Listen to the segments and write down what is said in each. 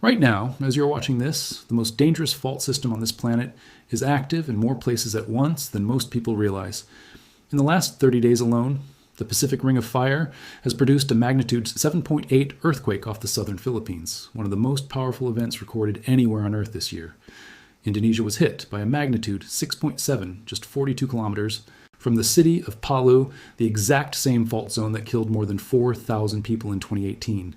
Right now, as you're watching this, the most dangerous fault system on this planet is active in more places at once than most people realize. In the last 30 days alone, the Pacific Ring of Fire has produced a magnitude 7.8 earthquake off the southern Philippines, one of the most powerful events recorded anywhere on Earth this year. Indonesia was hit by a magnitude 6.7, just 42 kilometers, from the city of Palu, the exact same fault zone that killed more than 4,000 people in 2018.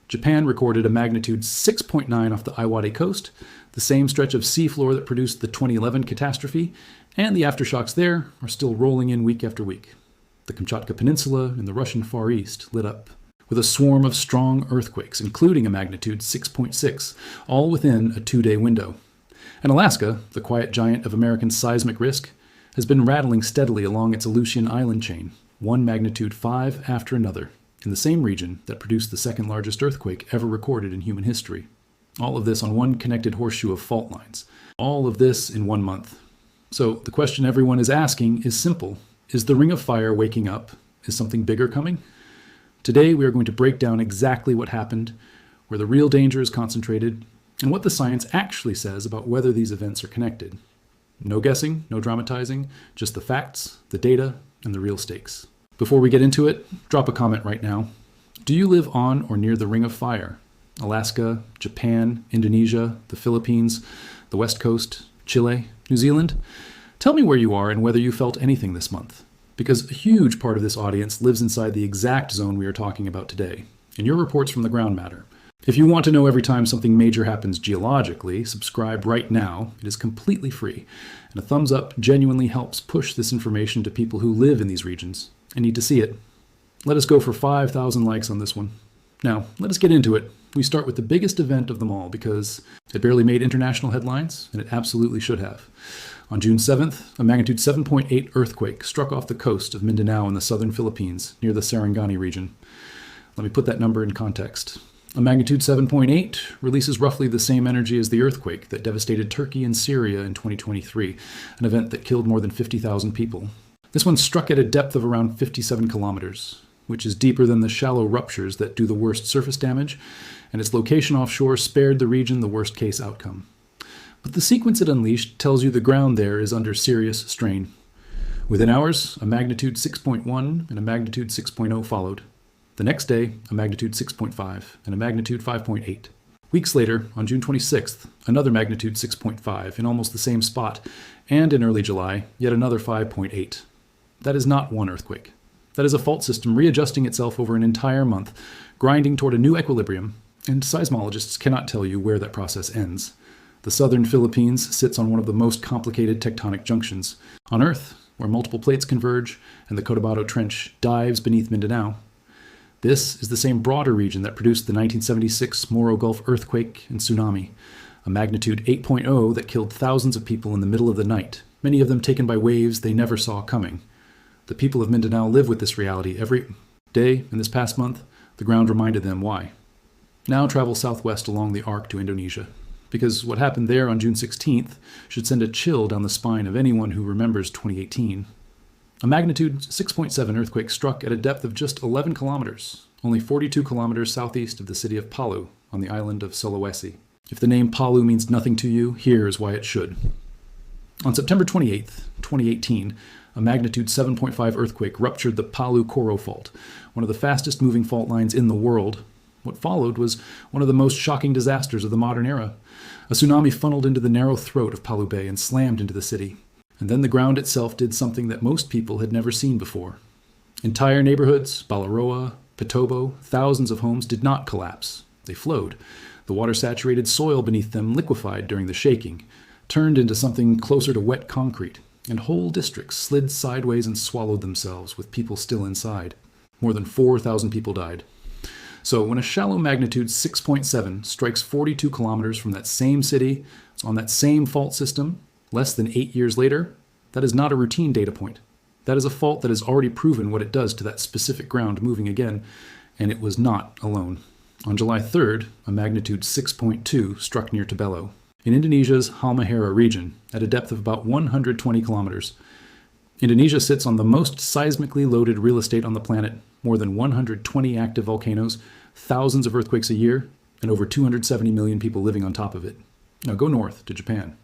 Japan recorded a magnitude 6.9 off the Iwate coast, the same stretch of seafloor that produced the 2011 catastrophe, and the aftershocks there are still rolling in week after week. The Kamchatka Peninsula in the Russian Far East lit up with a swarm of strong earthquakes, including a magnitude 6.6, all within a 2-day window. And Alaska, the quiet giant of American seismic risk, has been rattling steadily along its Aleutian Island chain, one magnitude 5 after another, in the same region that produced the second largest earthquake ever recorded in human history. All of this on one connected horseshoe of fault lines. All of this in 1 month. So the question everyone is asking is simple. Is the Ring of Fire waking up? Is something bigger coming? Today we are going to break down exactly what happened, where the real danger is concentrated, and what the science actually says about whether these events are connected. No guessing, no dramatizing, just the facts, the data, and the real stakes. Before we get into it, drop a comment right now. Do you live on or near the Ring of Fire? Alaska, Japan, Indonesia, the Philippines, the West Coast, Chile, New Zealand? Tell me where you are and whether you felt anything this month, because a huge part of this audience lives inside the exact zone we are talking about today, and your reports from the ground matter. If you want to know every time something major happens geologically, subscribe right now. It is completely free, and a thumbs up genuinely helps push this information to people who live in these regions and need to see it. Let us go for 5,000 likes on this one. Now, let us get into it. We start with the biggest event of them all because it barely made international headlines, and it absolutely should have. On June 7th, a magnitude 7.8 earthquake struck off the coast of Mindanao in the southern Philippines, near the Sarangani region. Let me put that number in context. A magnitude 7.8 releases roughly the same energy as the earthquake that devastated Turkey and Syria in 2023, an event that killed more than 50,000 people. This one struck at a depth of around 57 kilometers, which is deeper than the shallow ruptures that do the worst surface damage, and its location offshore spared the region the worst-case outcome. But the sequence it unleashed tells you the ground there is under serious strain. Within hours, a magnitude 6.1 and a magnitude 6.0 followed. The next day, a magnitude 6.5 and a magnitude 5.8. Weeks later, on June 26th, another magnitude 6.5 in almost the same spot, and in early July, yet another 5.8. That is not one earthquake. That is a fault system readjusting itself over an entire month, grinding toward a new equilibrium, and seismologists cannot tell you where that process ends. The southern Philippines sits on one of the most complicated tectonic junctions. On Earth, where multiple plates converge and the Cotabato Trench dives beneath Mindanao. This is the same broader region that produced the 1976 Moro Gulf earthquake and tsunami, a magnitude 8.0 that killed thousands of people in the middle of the night, many of them taken by waves they never saw coming. The people of Mindanao live with this reality every day, and this past month, the ground reminded them why. Now travel southwest along the arc to Indonesia, because what happened there on June 16th should send a chill down the spine of anyone who remembers 2018. A magnitude 6.7 earthquake struck at a depth of just 11 kilometers, only 42 kilometers southeast of the city of Palu on the island of Sulawesi. If the name Palu means nothing to you, here is why it should. On September 28th, 2018, a magnitude 7.5 earthquake ruptured the Palu-Koro Fault, one of the fastest moving fault lines in the world. What followed was one of the most shocking disasters of the modern era. A tsunami funneled into the narrow throat of Palu Bay and slammed into the city. And then the ground itself did something that most people had never seen before. Entire neighborhoods, Balaroa, Petobo, thousands of homes did not collapse. They flowed. The water-saturated soil beneath them liquefied during the shaking, turned into something closer to wet concrete, and whole districts slid sideways and swallowed themselves with people still inside. More than 4,000 people died. So when a shallow magnitude 6.7 strikes 42 kilometers from that same city, on that same fault system, less than 8 years later, that is not a routine data point. That is a fault that has already proven what it does to that specific ground moving again, and it was not alone. On July 3rd, a magnitude 6.2 struck near Tabelo, in Indonesia's Halmahera region, at a depth of about 120 kilometers. Indonesia sits on the most seismically loaded real estate on the planet, more than 120 active volcanoes, thousands of earthquakes a year, and over 270 million people living on top of it. Now go north to Japan.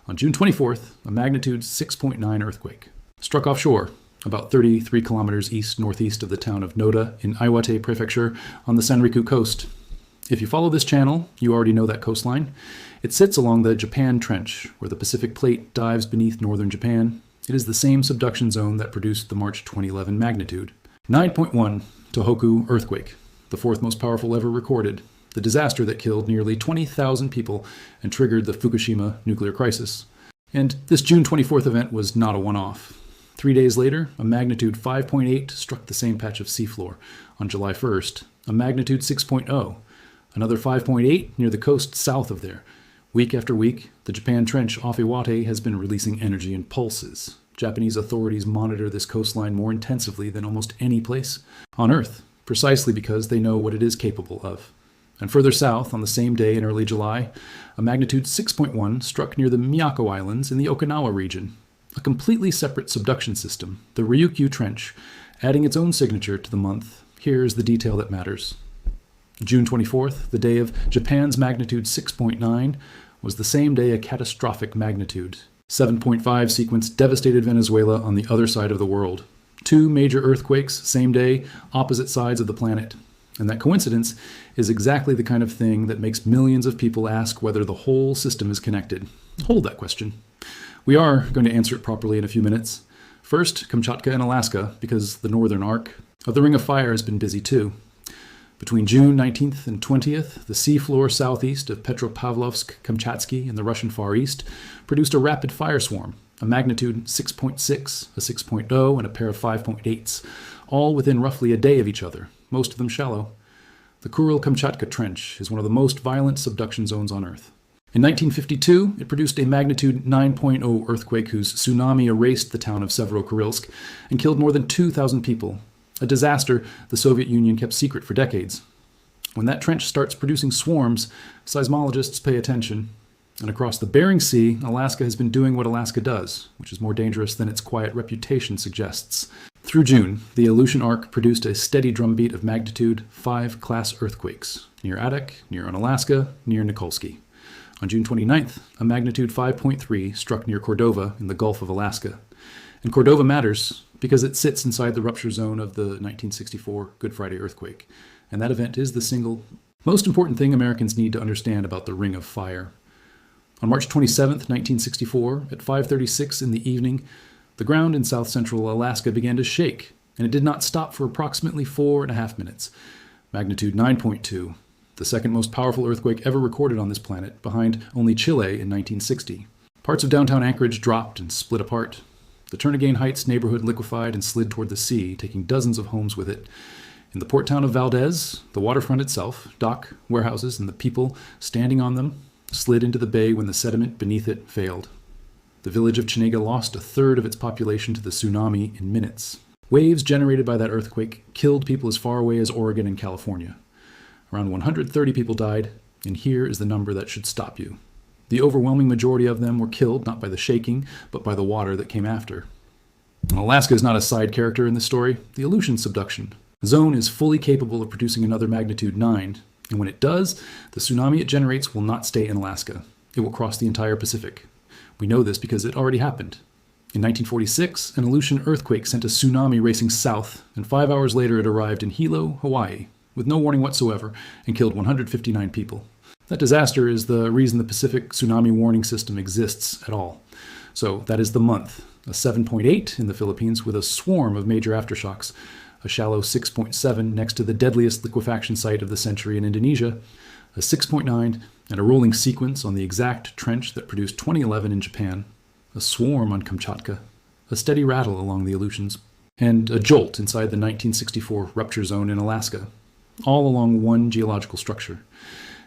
On June 24th, a magnitude 6.9 earthquake struck offshore, about 33 kilometers east-northeast of the town of Noda in Iwate Prefecture on the Sanriku coast. If you follow this channel, you already know that coastline. It sits along the Japan Trench, where the Pacific Plate dives beneath northern Japan. It is the same subduction zone that produced the March 2011 magnitude. 9.1 Tohoku earthquake, the fourth most powerful ever recorded, the disaster that killed nearly 20,000 people and triggered the Fukushima nuclear crisis. And this June 24th event was not a one-off. 3 days later, a magnitude 5.8 struck the same patch of seafloor. On July 1st, a magnitude 6.0, another 5.8 near the coast south of there. Week after week, the Japan Trench off Iwate has been releasing energy in pulses. Japanese authorities monitor this coastline more intensively than almost any place on Earth, precisely because they know what it is capable of. And further south, on the same day in early July, a magnitude 6.1 struck near the Miyako Islands in the Okinawa region. A completely separate subduction system, the Ryukyu Trench, adding its own signature to the month. Here's the detail that matters. June 24th, the day of Japan's magnitude 6.9, was the same day a catastrophic magnitude 7.5 sequence devastated Venezuela on the other side of the world. 2 major earthquakes, same day, opposite sides of the planet. And that coincidence is exactly the kind of thing that makes millions of people ask whether the whole system is connected. Hold that question. We are going to answer it properly in a few minutes. First, Kamchatka and Alaska, because the northern arc of the Ring of Fire has been busy too. Between June 19th and 20th, the seafloor southeast of Petropavlovsk-Kamchatsky in the Russian Far East produced a rapid fireswarm, a magnitude 6.6, a 6.0, and a pair of 5.8s, all within roughly a day of each other, most of them shallow. The Kuril-Kamchatka Trench is one of the most violent subduction zones on Earth. In 1952, it produced a magnitude 9.0 earthquake whose tsunami erased the town of Severokurilsk and killed more than 2,000 people, a disaster the Soviet Union kept secret for decades. When that trench starts producing swarms, seismologists pay attention. And across the Bering Sea, Alaska has been doing what Alaska does, which is more dangerous than its quiet reputation suggests. Through June, the Aleutian Arc produced a steady drumbeat of magnitude 5 class earthquakes, near Adak, near Unalaska, near Nikolsky. On June 29th, a magnitude 5.3 struck near Cordova in the Gulf of Alaska. And Cordova matters because it sits inside the rupture zone of the 1964 Good Friday earthquake. And that event is the single most important thing Americans need to understand about the Ring of Fire. On March 27th, 1964, at 5:36 in the evening, the ground in south-central Alaska began to shake, and it did not stop for approximately 4.5 minutes. Magnitude 9.2, the second most powerful earthquake ever recorded on this planet, behind only Chile in 1960. Parts of downtown Anchorage dropped and split apart. The Turnagain Heights neighborhood liquefied and slid toward the sea, taking dozens of homes with it. In the port town of Valdez, the waterfront itself, dock, warehouses, and the people standing on them slid into the bay when the sediment beneath it failed. The village of Chenega lost a third of its population to the tsunami in minutes. Waves generated by that earthquake killed people as far away as Oregon and California. Around 130 people died, and here is the number that should stop you. The overwhelming majority of them were killed not by the shaking, but by the water that came after. Alaska is not a side character in this story. The Aleutian subduction zone is fully capable of producing another magnitude 9, and when it does, the tsunami it generates will not stay in Alaska. It will cross the entire Pacific. We know this because it already happened. In 1946, an Aleutian earthquake sent a tsunami racing south, and 5 hours later it arrived in Hilo, Hawaii, with no warning whatsoever, and killed 159 people. That disaster is the reason the Pacific Tsunami Warning System exists at all. So that is the month, a 7.8 in the Philippines with a swarm of major aftershocks, a shallow 6.7 next to the deadliest liquefaction site of the century in Indonesia, a 6.9, and a rolling sequence on the exact trench that produced 2011 in Japan, a swarm on Kamchatka, a steady rattle along the Aleutians, and a jolt inside the 1964 rupture zone in Alaska, all along one geological structure.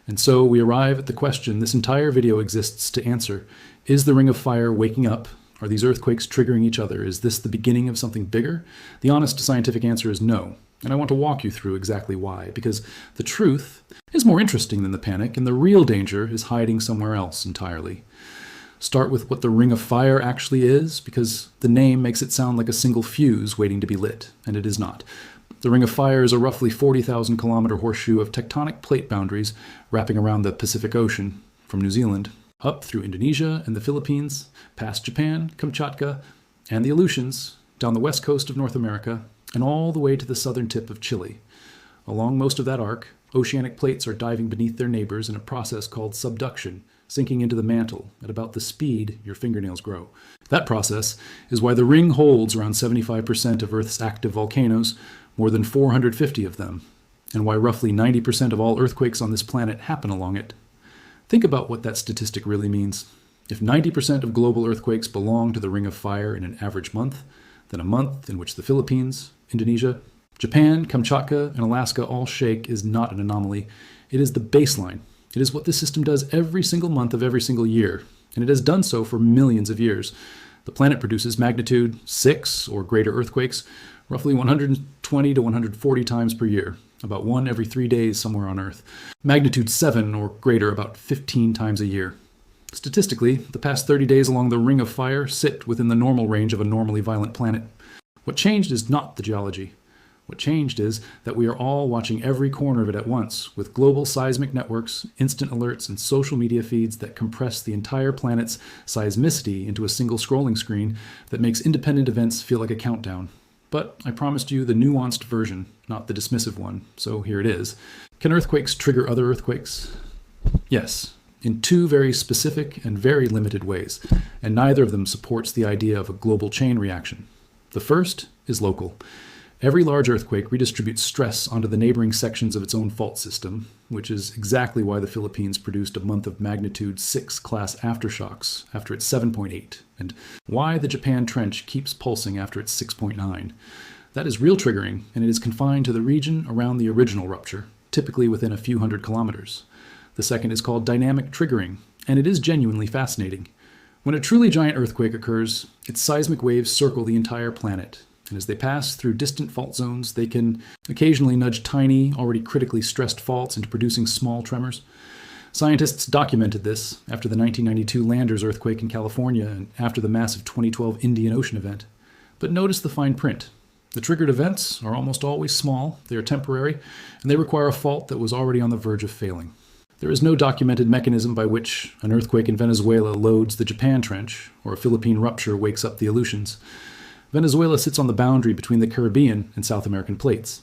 And so we arrive at the question this entire video exists to answer. Is the Ring of Fire waking up? Are these earthquakes triggering each other? Is this the beginning of something bigger? The honest scientific answer is no. And I want to walk you through exactly why, because the truth is more interesting than the panic, and the real danger is hiding somewhere else entirely. Start with what the Ring of Fire actually is, because the name makes it sound like a single fuse waiting to be lit, and it is not. The Ring of Fire is a roughly 40,000 kilometer horseshoe of tectonic plate boundaries wrapping around the Pacific Ocean, from New Zealand, up through Indonesia and the Philippines, past Japan, Kamchatka, and the Aleutians, down the west coast of North America, and all the way to the southern tip of Chile. Along most of that arc, oceanic plates are diving beneath their neighbors in a process called subduction, sinking into the mantle at about the speed your fingernails grow. That process is why the ring holds around 75% of Earth's active volcanoes, more than 450 of them, and why roughly 90% of all earthquakes on this planet happen along it. Think about what that statistic really means. If 90% of global earthquakes belong to the Ring of Fire in an average month, then a month in which the Philippines, Indonesia, Japan, Kamchatka, and Alaska all shake is not an anomaly. It is the baseline. It is what this system does every single month of every single year, and it has done so for millions of years. The planet produces magnitude 6 or greater earthquakes roughly 120 to 140 times per year, about one every 3 days somewhere on Earth. Magnitude 7 or greater about 15 times a year. Statistically, the past 30 days along the Ring of Fire sit within the normal range of a normally violent planet. What changed is not the geology. What changed is that we are all watching every corner of it at once, with global seismic networks, instant alerts, and social media feeds that compress the entire planet's seismicity into a single scrolling screen that makes independent events feel like a countdown. But I promised you the nuanced version, not the dismissive one, so here it is. Can earthquakes trigger other earthquakes? Yes, in two very specific and very limited ways, and neither of them supports the idea of a global chain reaction. The first is local. Every large earthquake redistributes stress onto the neighboring sections of its own fault system, which is exactly why the Philippines produced a month of magnitude 6 class aftershocks after its 7.8, and why the Japan Trench keeps pulsing after its 6.9. That is real triggering, and it is confined to the region around the original rupture, typically within a few hundred kilometers. The second is called dynamic triggering, and it is genuinely fascinating. When a truly giant earthquake occurs, its seismic waves circle the entire planet, and as they pass through distant fault zones, they can occasionally nudge tiny, already critically stressed faults into producing small tremors. Scientists documented this after the 1992 Landers earthquake in California and after the massive 2012 Indian Ocean event. But notice the fine print. The triggered events are almost always small, they are temporary, and they require a fault that was already on the verge of failing. There is no documented mechanism by which an earthquake in Venezuela loads the Japan Trench, or a Philippine rupture wakes up the Aleutians. Venezuela sits on the boundary between the Caribbean and South American plates.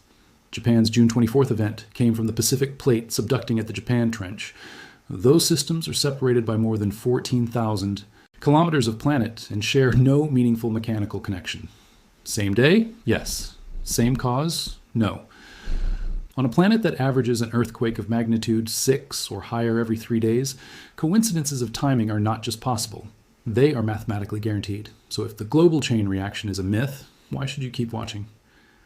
Japan's June 24th event came from the Pacific Plate subducting at the Japan Trench. Those systems are separated by more than 14,000 kilometers of planet and share no meaningful mechanical connection. Same day? Yes. Same cause? No. On a planet that averages an earthquake of magnitude 6 or higher every 3 days, coincidences of timing are not just possible. They are mathematically guaranteed. So if the global chain reaction is a myth, why should you keep watching?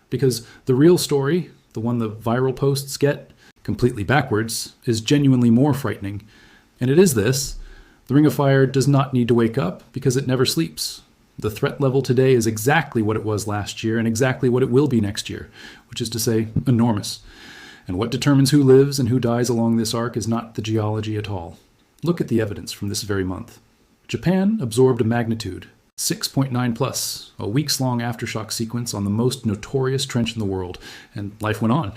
Because the real story, the one the viral posts get completely backwards, is genuinely more frightening. And it is this: the Ring of Fire does not need to wake up because it never sleeps. The threat level today is exactly what it was last year and exactly what it will be next year, which is to say, enormous. And what determines who lives and who dies along this arc is not the geology at all. Look at the evidence from this very month. Japan absorbed a magnitude 6.9 plus, a weeks-long aftershock sequence on the most notorious trench in the world, and life went on.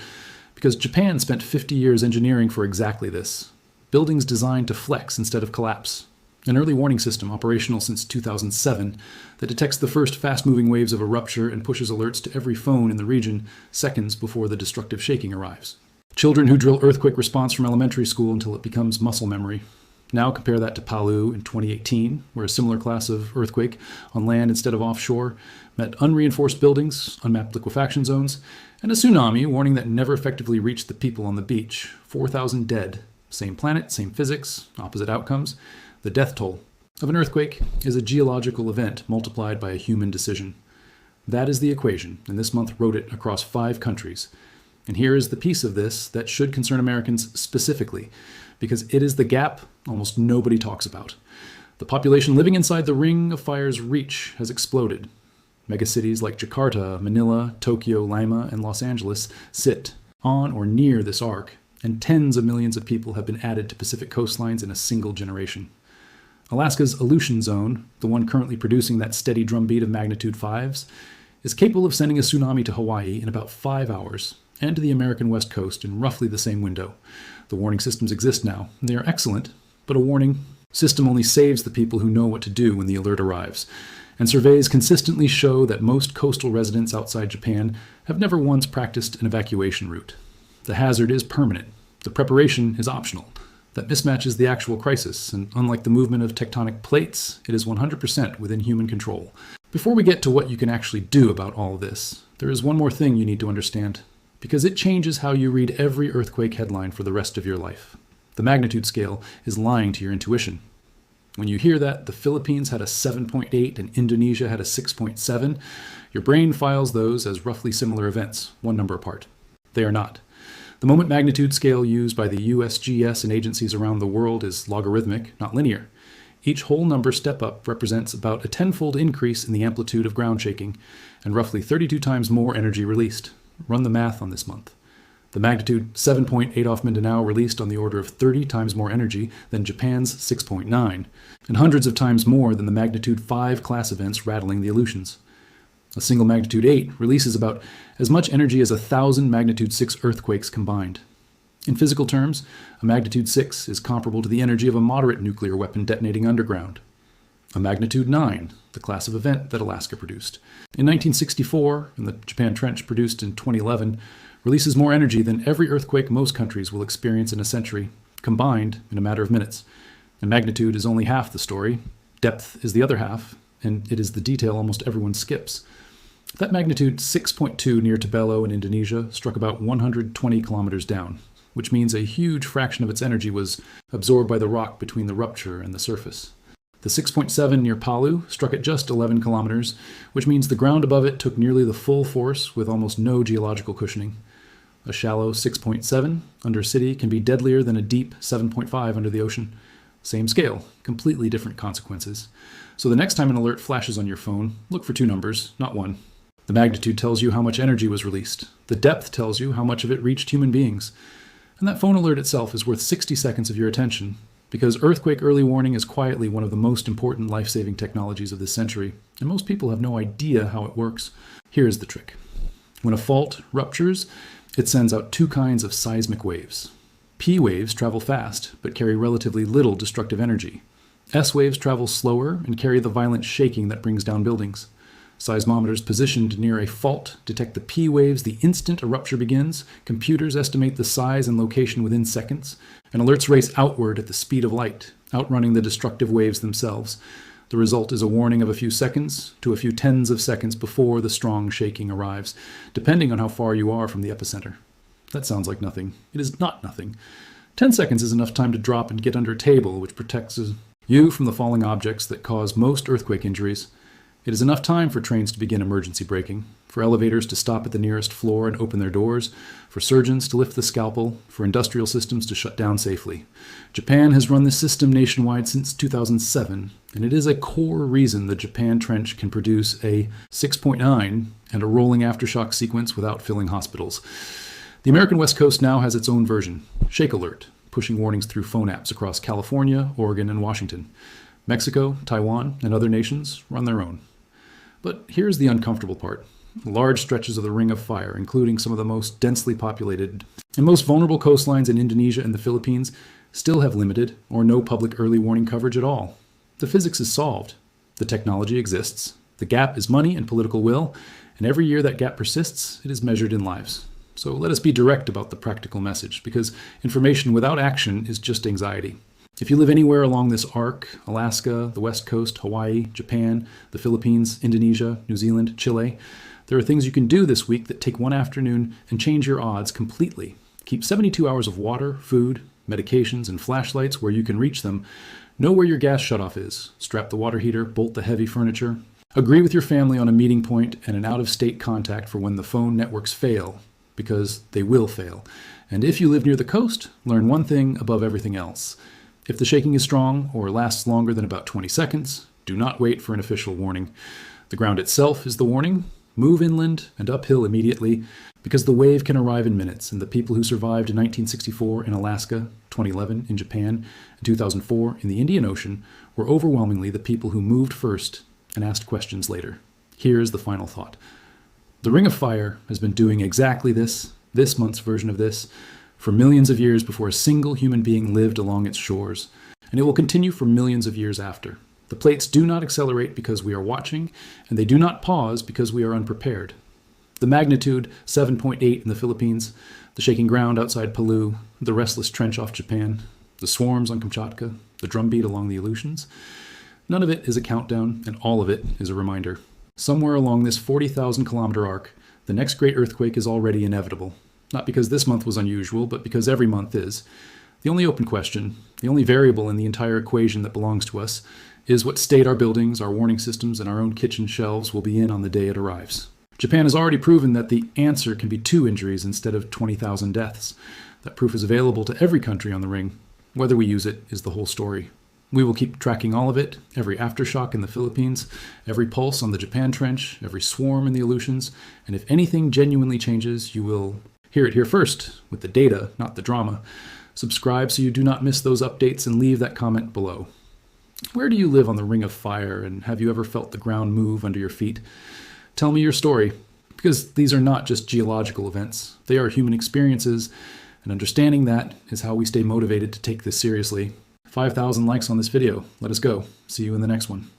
Because Japan spent 50 years engineering for exactly this. Buildings designed to flex instead of collapse. An early warning system operational since 2007 that detects the first fast-moving waves of a rupture and pushes alerts to every phone in the region seconds before the destructive shaking arrives. Children who drill earthquake response from elementary school until it becomes muscle memory. Now compare that to Palu in 2018, where a similar class of earthquake on land instead of offshore met unreinforced buildings, unmapped liquefaction zones, and a tsunami warning that never effectively reached the people on the beach. 4,000 dead. Same planet, same physics, opposite outcomes. The death toll of an earthquake is a geological event multiplied by a human decision. That is the equation, and this month wrote it across 5 countries. And here is the piece of this that should concern Americans specifically, because it is the gap almost nobody talks about. The population living inside the Ring of Fire's reach has exploded. Megacities like Jakarta, Manila, Tokyo, Lima, and Los Angeles sit on or near this arc, and tens of millions of people have been added to Pacific coastlines in a single generation. Alaska's Aleutian Zone, the one currently producing that steady drumbeat of magnitude 5s, is capable of sending a tsunami to Hawaii in about 5 hours and to the American West Coast in roughly the same window. The warning systems exist now, and they are excellent, but a warning system only saves the people who know what to do when the alert arrives. And surveys consistently show that most coastal residents outside Japan have never once practiced an evacuation route. The hazard is permanent. The preparation is optional. That mismatches the actual crisis, and unlike the movement of tectonic plates, it is 100% within human control. Before we get to what you can actually do about all of this, there is one more thing you need to understand, because it changes how you read every earthquake headline for the rest of your life. The magnitude scale is lying to your intuition. When you hear that the Philippines had a 7.8 and Indonesia had a 6.7, your brain files those as roughly similar events, one number apart. They are not. The moment magnitude scale used by the USGS and agencies around the world is logarithmic, not linear. Each whole number step up represents about a 10-fold increase in the amplitude of ground shaking and roughly 32 times more energy released. Run the math on this month. The magnitude 7.8 off Mindanao released on the order of 30 times more energy than Japan's 6.9, and hundreds of times more than the magnitude 5 class events rattling the Aleutians. A single magnitude 8 releases about as much energy as 1,000 magnitude 6 earthquakes combined. In physical terms, a magnitude 6 is comparable to the energy of a moderate nuclear weapon detonating underground. A magnitude 9, the class of event that Alaska produced. In 1964, and the Japan Trench produced in 2011, releases more energy than every earthquake most countries will experience in a century, combined in a matter of minutes. And magnitude is only half the story. Depth is the other half, and it is the detail almost everyone skips. That magnitude 6.2 near Tabelo in Indonesia struck about 120 kilometers down, which means a huge fraction of its energy was absorbed by the rock between the rupture and the surface. The 6.7 near Palu struck at just 11 kilometers, which means the ground above it took nearly the full force with almost no geological cushioning. A shallow 6.7 under a city can be deadlier than a deep 7.5 under the ocean. Same scale, completely different consequences. So the next time an alert flashes on your phone, look for two numbers, not one. The magnitude tells you how much energy was released. The depth tells you how much of it reached human beings. And that phone alert itself is worth 60 seconds of your attention, because earthquake early warning is quietly one of the most important life-saving technologies of this century, and most people have no idea how it works. Here's the trick. When a fault ruptures, it sends out two kinds of seismic waves. P waves travel fast, but carry relatively little destructive energy. S waves travel slower and carry the violent shaking that brings down buildings. Seismometers positioned near a fault detect the P waves the instant a rupture begins, computers estimate the size and location within seconds, and alerts race outward at the speed of light, outrunning the destructive waves themselves. The result is a warning of a few seconds to a few tens of seconds before the strong shaking arrives, depending on how far you are from the epicenter. That sounds like nothing. It is not nothing. 10 seconds is enough time to drop and get under a table, which protects you from the falling objects that cause most earthquake injuries. It is enough time for trains to begin emergency braking, for elevators to stop at the nearest floor and open their doors, for surgeons to lift the scalpel, for industrial systems to shut down safely. Japan has run this system nationwide since 2007, and it is a core reason the Japan Trench can produce a 6.9 and a rolling aftershock sequence without filling hospitals. The American West Coast now has its own version, Shake Alert, pushing warnings through phone apps across California, Oregon, and Washington. Mexico, Taiwan, and other nations run their own. But here's the uncomfortable part. Large stretches of the Ring of Fire, including some of the most densely populated and most vulnerable coastlines in Indonesia and the Philippines, still have limited or no public early warning coverage at all. The physics is solved. The technology exists. The gap is money and political will, and every year that gap persists, it is measured in lives. So let us be direct about the practical message, because information without action is just anxiety. If you live anywhere along this arc, Alaska, the West Coast, Hawaii, Japan, the Philippines, Indonesia, New Zealand, Chile, there are things you can do this week that take one afternoon and change your odds completely. Keep 72 hours of water, food, medications, and flashlights where you can reach them. Know where your gas shutoff is. Strap the water heater, bolt the heavy furniture. Agree with your family on a meeting point and an out-of-state contact for when the phone networks fail, because they will fail. And if you live near the coast, learn one thing above everything else. If the shaking is strong or lasts longer than about 20 seconds, do not wait for an official warning. The ground itself is the warning. Move inland and uphill immediately, because the wave can arrive in minutes, and the people who survived in 1964 in Alaska, 2011 in Japan, and 2004 in the Indian Ocean were overwhelmingly the people who moved first and asked questions later. Here's the final thought. The Ring of Fire has been doing exactly this month's version of this, for millions of years before a single human being lived along its shores, and it will continue for millions of years after. The plates do not accelerate because we are watching, and they do not pause because we are unprepared. The magnitude 7.8 in the Philippines, the shaking ground outside Palau, the restless trench off Japan, the swarms on Kamchatka, the drumbeat along the Aleutians, none of it is a countdown, and all of it is a reminder. Somewhere along this 40,000 kilometer arc, the next great earthquake is already inevitable. Not because this month was unusual, but because every month is. The only open question, the only variable in the entire equation that belongs to us, is what state our buildings, our warning systems, and our own kitchen shelves will be in on the day it arrives. Japan has already proven that the answer can be 2 injuries instead of 20,000 deaths. That proof is available to every country on the ring. Whether we use it is the whole story. We will keep tracking all of it, every aftershock in the Philippines, every pulse on the Japan Trench, every swarm in the Aleutians, and if anything genuinely changes, you will hear it here first, with the data, not the drama. Subscribe so you do not miss those updates and leave that comment below. Where do you live on the Ring of Fire, and have you ever felt the ground move under your feet? Tell me your story, because these are not just geological events. They are human experiences, and understanding that is how we stay motivated to take this seriously. 5,000 likes on this video. Let us go. See you in the next one.